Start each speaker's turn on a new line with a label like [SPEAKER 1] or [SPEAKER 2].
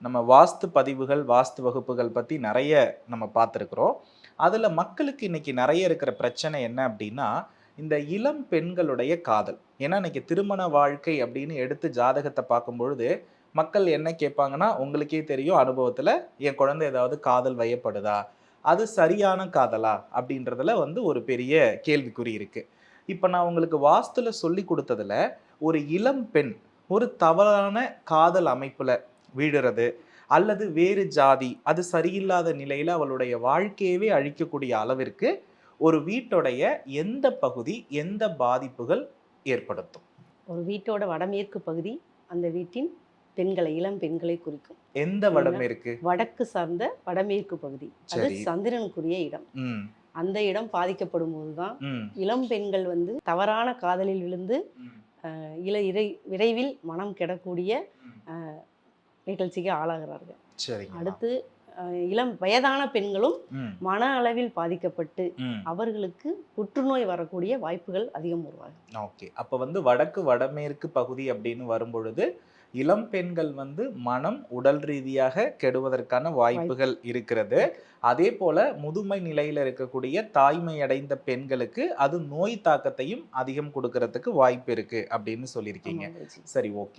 [SPEAKER 1] நம்ம வாஸ்து பதிவுகள், வாஸ்து வகுப்புகள் பத்தி நெறைய நம்ம பார்த்துருக்குறோம். அதுல மக்களுக்கு இன்னைக்கு நெறைய இருக்கிற பிரச்சனை என்ன அப்டின்னா, இந்த இளம் பெண்களுடைய காதல். ஏன்னா, இன்னைக்கு திருமண வாழ்க்கை அப்படின்னு எடுத்து ஜாதகத்த பார்க்கும்பொழுது, மக்கள் என்ன கேட்பாங்கன்னா, உங்களுக்கே தெரியும் அனுபவத்துல, என் குழந்தை ஏதாவது காதல் வயப்படுதா? அது சரியான காதலா? அப்படின்றதுல வந்து ஒரு பெரிய கேள்விக்குறி இருக்கு. இப்ப நான் உங்களுக்கு வாஸ்துல சொல்லிக் குடுத்ததுல, ஒரு இளம் பெண் ஒரு தவறான காதல் அமைப்புல வீழுறது, அல்லது வேறு ஜாதி, அது சரியில்லாத நிலையில அவளுடைய வாழ்க்கையவே அழிக்கக்கூடிய அளவிற்கு, ஒரு வீட்டுடைய எந்த பகுதி, எந்த பாதிப்புகள் ஏற்படுத்தும்?
[SPEAKER 2] ஒரு வீட்டோட வடமேற்கு பகுதி அந்த வீட்டின் பெண்களை, இளம் பெண்களை குறிக்கும்.
[SPEAKER 1] எந்த
[SPEAKER 2] சரிங்களா?
[SPEAKER 1] வடமேற்கு?
[SPEAKER 2] வடக்கு சார்ந்த வடமேற்கு பகுதி. அது
[SPEAKER 1] சரி.
[SPEAKER 2] சந்திரனுக்குரிய இடம்.
[SPEAKER 1] ம்.
[SPEAKER 2] அந்த இடம் பாதிக்கப்படும்போது தான்,
[SPEAKER 1] ம்.
[SPEAKER 2] இளம் பெண்கள் வந்து தவறான காதலில் விழுந்து,
[SPEAKER 1] ம்.
[SPEAKER 2] இல இறை விரைவில் மனம் கெடக்கூடிய
[SPEAKER 1] ம்.
[SPEAKER 2] அ நிகழ்ச்சிக்கு ஆளாகிறார்கள்.
[SPEAKER 1] சரிங்கம்மா.
[SPEAKER 2] அடுத்து இளம் வயதான பெண்களும்
[SPEAKER 1] ம்.
[SPEAKER 2] மன அளவில் பாதிக்கப்பட்டு,
[SPEAKER 1] ம்.
[SPEAKER 2] அவர்களுக்கு புற்றுநோய் வரக்கூடிய வாய்ப்புகள் அதிகம் உருவாகும்.
[SPEAKER 1] ஓகே. அப்ப வந்து வடக்கு, வடமேற்கு பகுதி அப்படின்னு வரும்பொழுது, இளம் பெண்கள் வந்து மனம், உடல் ரீதியாக கெடுவதற்கான
[SPEAKER 2] வாய்ப்பு
[SPEAKER 1] வாய்ப்புகள் இருக்கிறது.
[SPEAKER 2] இருக்கு.
[SPEAKER 1] அதேபோல முதுமை நிலையில இருக்கக்கூடிய தாய்மை அடைந்த பெண்களுக்கு, அது நோய் தாக்கத்தையும் அதிகம் குடுக்கறதுக்கு வாய்ப்பு இருக்கு அப்படின்னு சொல்லியிருக்கீங்க.
[SPEAKER 2] ஆமா குருஜி.
[SPEAKER 1] சரி, ஓகே.